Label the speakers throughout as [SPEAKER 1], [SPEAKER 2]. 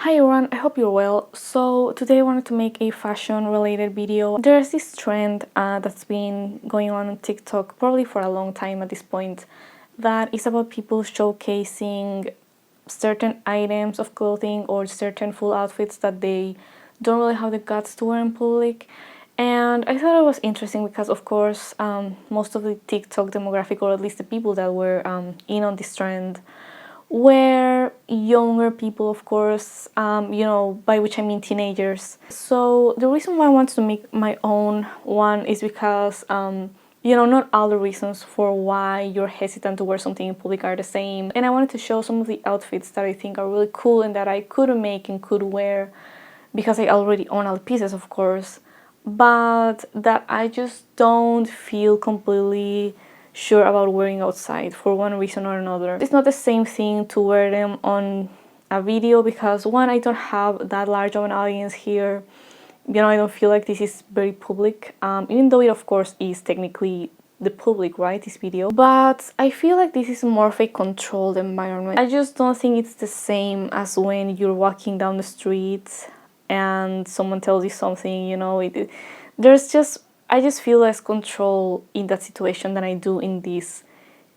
[SPEAKER 1] Hi everyone, I hope you're well. So today I wanted to make a fashion related video. There's this trend that's been going on TikTok probably for a long time at this point that is about people showcasing certain items of clothing or certain full outfits that they don't really have the guts to wear in public. And I thought it was interesting because of course most of the TikTok demographic, or at least the people that were in on this trend, were younger people, of course, by which I mean teenagers. So the reason why I wanted to make my own one is because, not all the reasons for why you're hesitant to wear something in public are the same. And I wanted to show some of the outfits that I think are really cool and that I could make and could wear because I already own all the pieces, of course, but that I just don't feel completely sure about wearing outside for one reason or another. It's not the same thing to wear them on a video because one, I don't have that large of an audience here. I don't feel like this is very public, even though it of course is technically the public, right, this video. But I feel like this is more of a controlled environment. I just don't think it's the same as when you're walking down the street and someone tells you something, I just feel less control in that situation than I do in this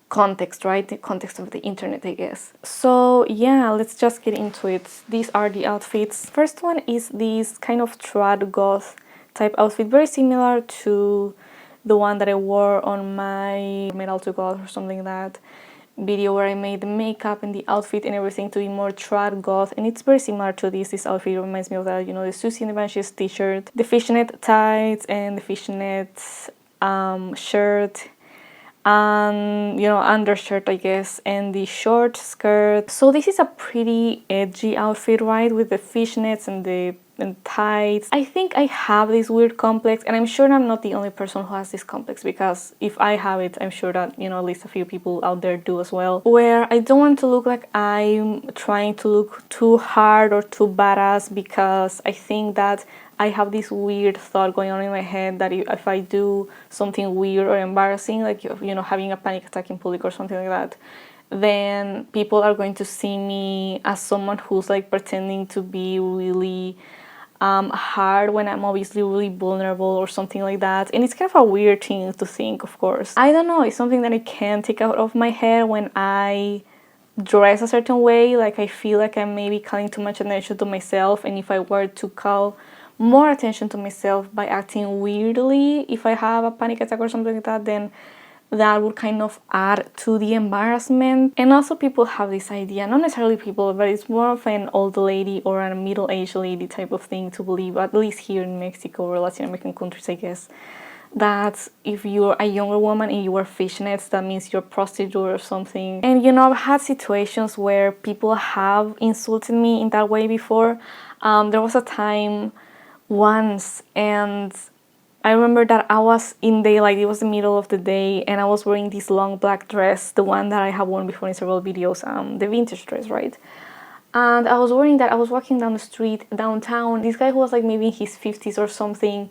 [SPEAKER 1] context, right? The context of the internet, I guess. So yeah, let's just get into it. These are the outfits. First one is this kind of trad goth type outfit, very similar to the one that I wore on my Metal to Goth or something like that video where I made the makeup and the outfit and everything to be more trad goth, and it's very similar to this. This outfit reminds me of that, the Susie and the Banshees t-shirt, the fishnet tights and the fishnet shirt, and undershirt, I guess, and the short skirt. So this is a pretty edgy outfit, right, with the fishnets and the tights. I think I have this weird complex, and I'm sure I'm not the only person who has this complex, because if I have it, I'm sure that at least a few people out there do as well, where I don't want to look like I'm trying to look too hard or too badass, because I think that I have this weird thought going on in my head that if I do something weird or embarrassing, like having a panic attack in public or something like that, then people are going to see me as someone who's like pretending to be really hard when I'm obviously really vulnerable or something like that. And it's kind of a weird thing to think, of course. I don't know, it's something that I can't take out of my head when I dress a certain way. Like, I feel like I'm maybe calling too much attention to myself, and if I were to call more attention to myself by acting weirdly, if I have a panic attack or something like that, then that would kind of add to the embarrassment. And also people have this idea, not necessarily people, but it's more of an old lady or a middle-aged lady type of thing to believe, at least here in Mexico or Latin American countries, I guess, that if you're a younger woman and you wear fishnets, that means you're a prostitute or something. And I've had situations where people have insulted me in that way before. There was a time once, and I remember that I was in daylight, it was the middle of the day, and I was wearing this long black dress, the one that I have worn before in several videos, the vintage dress, right? And I was wearing that, I was walking down the street downtown. This guy who was like maybe in his 50s or something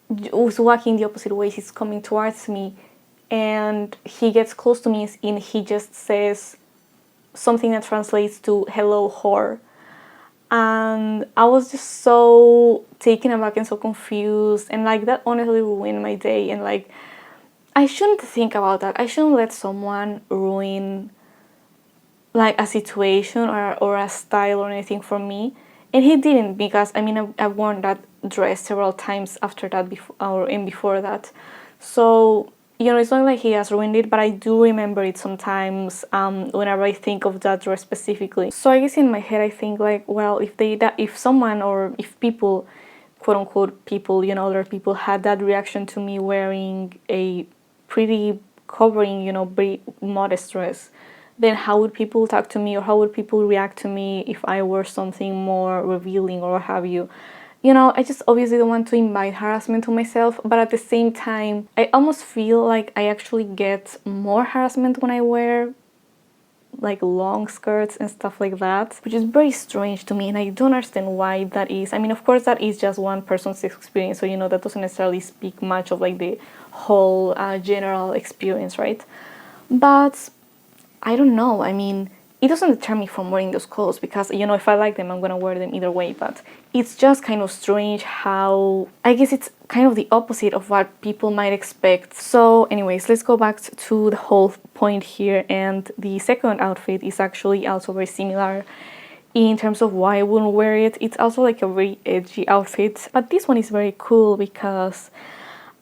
[SPEAKER 1] was walking the opposite way. He's coming towards me, and he gets close to me and he just says something that translates to "hello, whore." And I was just so taken aback and so confused, and like that honestly ruined my day. And like, I shouldn't think about that. I shouldn't let someone ruin like a situation or a style or anything for me. And he didn't, because I've worn that dress several times after that, before that. So it's not like he has ruined it, but I do remember it sometimes whenever I think of that dress specifically. So I guess in my head I think like, well, if someone, or if people, quote unquote people, other people had that reaction to me wearing a pretty covering, very modest dress, then how would people talk to me, or how would people react to me if I wore something more revealing or what have you? I just obviously don't want to invite harassment to myself, but at the same time, I almost feel like I actually get more harassment when I wear like long skirts and stuff like that, which is very strange to me, and I don't understand why that is. Of course, that is just one person's experience, so that doesn't necessarily speak much of like the whole general experience, right? But I don't know, it doesn't deter me from wearing those clothes because, you know, if I like them, I'm gonna wear them either way. But it's just kind of strange how, I guess it's kind of the opposite of what people might expect. So anyways, let's go back to the whole point here. And the second outfit is actually also very similar in terms of why I wouldn't wear it. It's also like a very edgy outfit, but this one is very cool because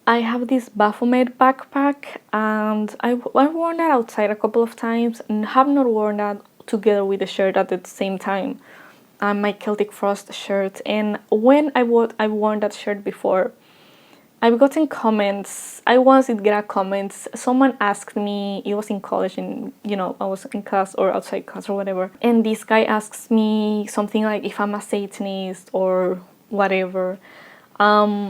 [SPEAKER 1] I have this Baphomet backpack, and I've worn that outside a couple of times and have not worn that together with the shirt at the same time. My Celtic Frost shirt, and when I've worn that shirt before, I've gotten comments. I once did get a comment. Someone asked me, it was in college, and you know, I was in class or outside class or whatever, and this guy asks me something like if I'm a Satanist or whatever.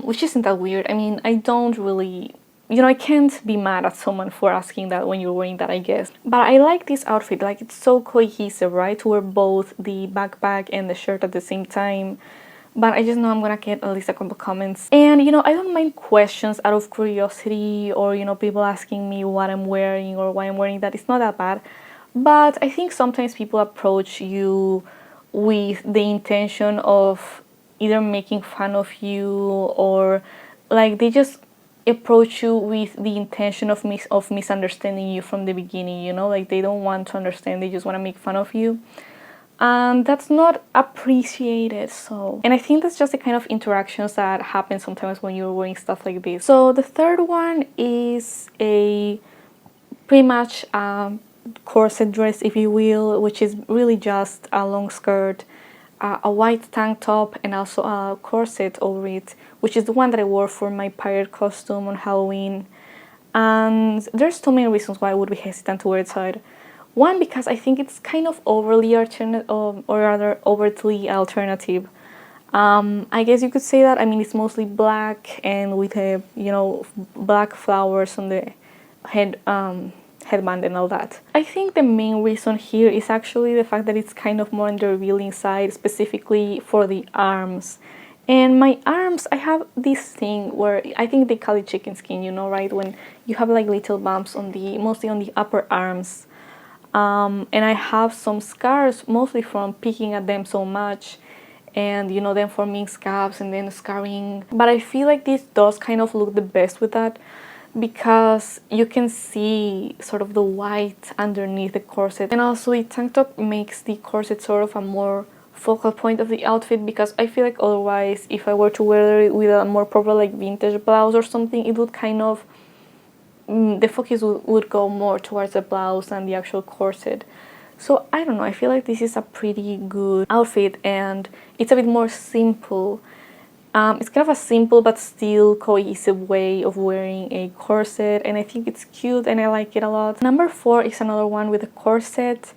[SPEAKER 1] Which isn't that weird. I mean, I don't really, you know, I can't be mad at someone for asking that when you're wearing that, I guess. But I like this outfit, like it's so cohesive, right? To wear both the backpack and the shirt at the same time. But I just know I'm gonna get at least a couple comments. And, you know, I don't mind questions out of curiosity, or, you know, people asking me what I'm wearing or why I'm wearing that. It's not that bad. But I think sometimes people approach you with the intention of either making fun of you, or like they just approach you with the intention of misunderstanding you from the beginning, you know, like they don't want to understand, they just want to make fun of you, and that's not appreciated. So, and I think that's just the kind of interactions that happen sometimes when you're wearing stuff like this. So the third one is a pretty much corset dress, if you will, which is really just a long skirt, a white tank top, and also a corset over it, which is the one that I wore for my pirate costume on Halloween. And there's too many reasons why I would be hesitant to wear it outside. One, because I think it's kind of overly alternative, or rather overtly alternative. I guess you could say that. I mean, it's mostly black and with a, you know, black flowers on the headband and all that. I think the main reason here is actually the fact that it's kind of more on the revealing side, specifically for the arms. And my arms, I have this thing where I think they call it chicken skin, you know, right? When you have like little bumps on the, mostly on the upper arms. And I have some scars, mostly from picking at them so much, and, you know, them forming scabs and then scarring. But I feel like this does kind of look the best with that, because you can see sort of the white underneath the corset, and also the tank top makes the corset sort of a more focal point of the outfit, because I feel like otherwise if I were to wear it with a more proper like vintage blouse or something, it would kind of the focus would go more towards the blouse and the actual corset. So I don't know, I feel like this is a pretty good outfit, and it's a bit more simple. It's kind of a simple but still cohesive way of wearing a corset, and I think it's cute and I like it a lot. Number 4 is another one with a corset,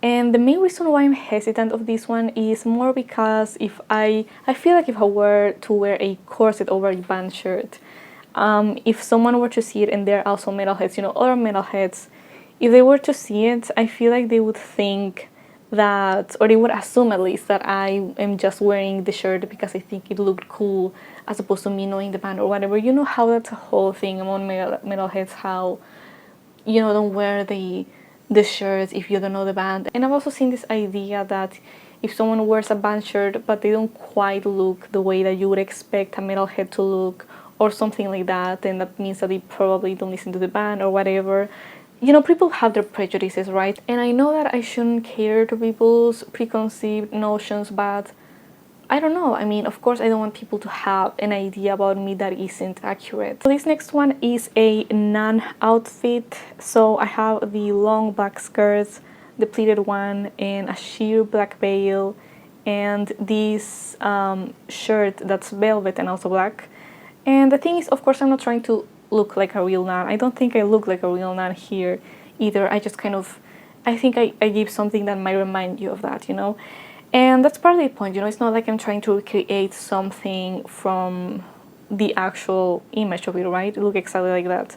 [SPEAKER 1] and the main reason why I'm hesitant of this one is more because if I feel like if I were to wear a corset over a band shirt, if someone were to see it, and they're also metalheads, you know, other metalheads, if they were to see it, I feel like they would think that, or they would assume at least, that I am just wearing the shirt because I think it looked cool, as opposed to me knowing the band or whatever. You know how that's a whole thing among metalheads, how, you know, don't wear the shirts if you don't know the band. And I've also seen this idea that if someone wears a band shirt but they don't quite look the way that you would expect a metalhead to look, or something like that, then that means that they probably don't listen to the band or whatever. You know, people have their prejudices, right? And I know that I shouldn't cater to people's preconceived notions, but I don't know. I mean, of course, I don't want people to have an idea about me that isn't accurate. So this next one is a nun outfit. So I have the long black skirts, the pleated one, and a sheer black veil, and this shirt that's velvet and also black. And the thing is, of course, I'm not trying to look like a real nun. I don't think I look like a real nun here either. I just kind of, I think I give something that might remind you of that, you know? And that's part of the point, you know? It's not like I'm trying to recreate something from the actual image of it, right? It look exactly like that.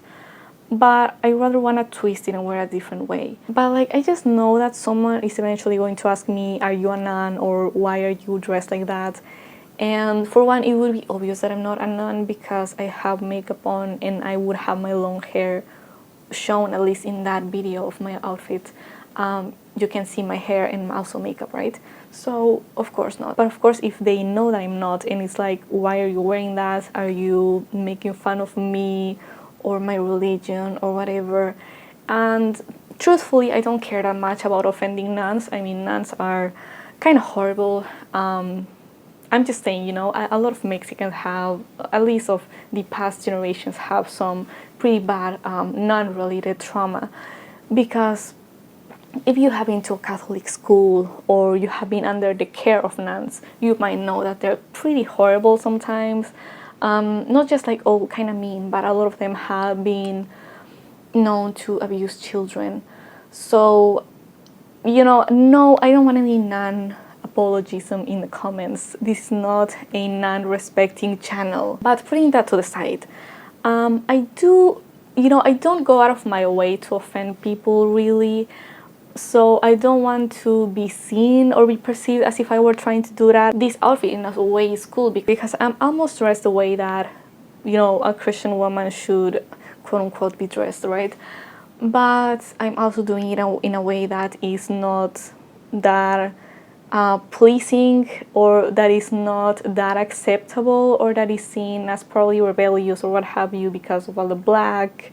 [SPEAKER 1] But I rather want to twist it and wear a different way. But like, I just know that someone is eventually going to ask me, are you a nun, or why are you dressed like that? And for one, it would be obvious that I'm not a nun because I have makeup on and I would have my long hair shown, at least in that video of my outfit. you can see my hair and also makeup, right? So of course not. But of course, if they know that I'm not, and it's like, why are you wearing that? Are you making fun of me or my religion or whatever? And truthfully, I don't care that much about offending nuns. I mean, nuns are kind of horrible. I'm just saying, you know, a lot of Mexicans have, at least of the past generations, have some pretty bad nun-related trauma. Because if you have been to a Catholic school or you have been under the care of nuns, you might know that they're pretty horrible sometimes. Not just like, oh, kind of mean, but a lot of them have been known to abuse children. So, you know, no, I don't want any nun apologism in the comments. This is not a non-respecting channel. But putting that to the side, I do, you know, I don't go out of my way to offend people really. So I don't want to be seen or be perceived as if I were trying to do that. This outfit in a way is cool because I'm almost dressed the way that, you know, a Christian woman should, quote unquote, be dressed, right? But I'm also doing it in a way that is not that pleasing, or that is not that acceptable, or that is seen as probably rebellious or what have you because of all the black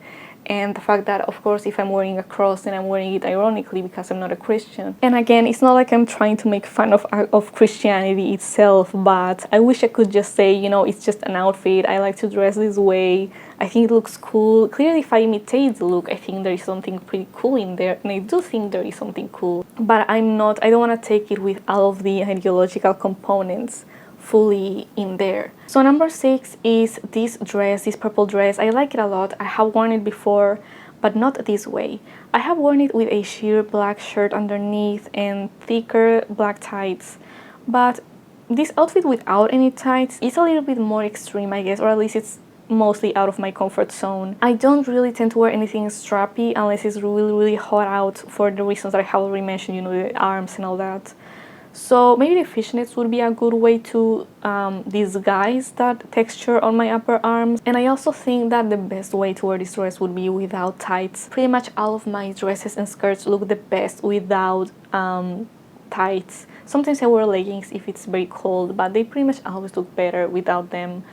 [SPEAKER 1] and the fact that, of course, if I'm wearing a cross, then I'm wearing it ironically because I'm not a Christian. And again, it's not like I'm trying to make fun of Christianity itself, but I wish I could just say, you know, it's just an outfit. I like to dress this way. I think it looks cool. Clearly, if I imitate the look, I think there is something pretty cool in there, and I do think there is something cool. But I don't want to take it with all of the ideological components fully in there. So number 6 is this dress, this purple dress. I like it a lot. I have worn it before, but not this way. I have worn it with a sheer black shirt underneath and thicker black tights. But this outfit without any tights is a little bit more extreme, I guess, or at least it's mostly out of my comfort zone. I don't really tend to wear anything strappy unless it's really, really hot out for the reasons that I have already mentioned, you know, the arms and all that. So maybe the fishnets would be a good way to disguise that texture on my upper arms. And I also think that the best way to wear this dress would be without tights. Pretty much all of my dresses and skirts look the best without tights. Sometimes I wear leggings if it's very cold, but they pretty much always look better without them.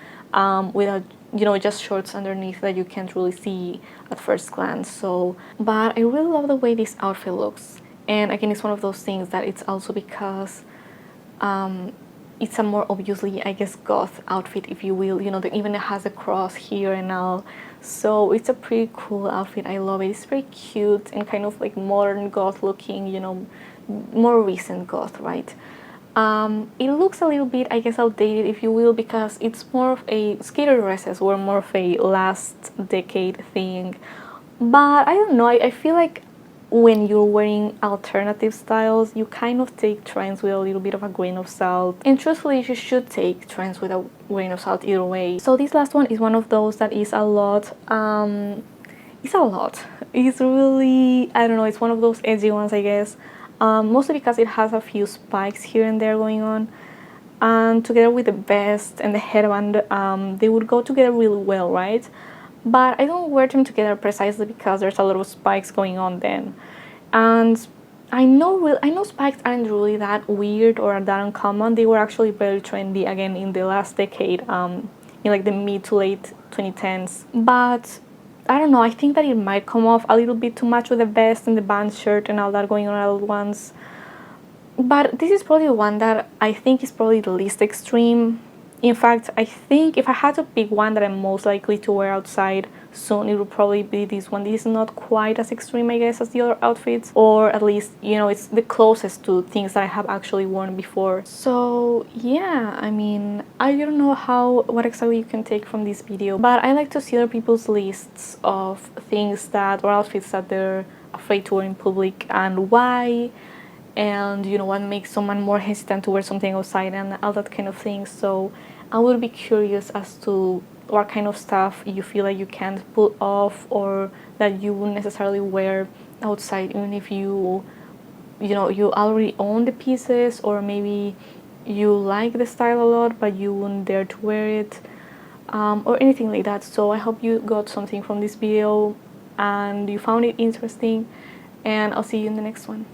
[SPEAKER 1] Without, you know, just shorts underneath that you can't really see at first glance. So, but I really love the way this outfit looks. And again, it's one of those things that it's also because it's a more obviously, I guess, goth outfit, if you will. You know, that even it has a cross here and all. So it's a pretty cool outfit. I love it. It's very cute and kind of like modern goth looking, you know, more recent goth, right? It looks a little bit, I guess, outdated, if you will, because it's more of a skater dresses were more of a last decade thing. But I don't know, I feel like when you're wearing alternative styles, you kind of take trends with a little bit of a grain of salt. And truthfully, you should take trends with a grain of salt either way. So this last one is one of those that is a lot. It's a lot. It's really, I don't know, it's one of those edgy ones, I guess. Mostly because it has a few spikes here and there going on. And together with the vest and the headband, they would go together really well, right? But I don't wear them together precisely because there's a lot of spikes going on then. And I know spikes aren't really that weird or that uncommon. They were actually very trendy again in the last decade, in like the mid to late 2010s. But I don't know, I think that it might come off a little bit too much with the vest and the band shirt and all that going on all at once. But this is probably the one that I think is probably the least extreme. In fact, I think if I had to pick one that I'm most likely to wear outside soon, it would probably be this one. This is not quite as extreme, I guess, as the other outfits, or at least, you know, it's the closest to things that I have actually worn before. So yeah, I mean, I don't know what exactly you can take from this video, but I like to see other people's lists of things that, or outfits that they're afraid to wear in public and why, and you know, what makes someone more hesitant to wear something outside and all that kind of thing. So I would be curious as to what kind of stuff you feel like you can't pull off, or that you wouldn't necessarily wear outside, even if you know, you already own the pieces, or maybe you like the style a lot but you wouldn't dare to wear it, or anything like that. So I hope you got something from this video and you found it interesting, and I'll see you in the next one.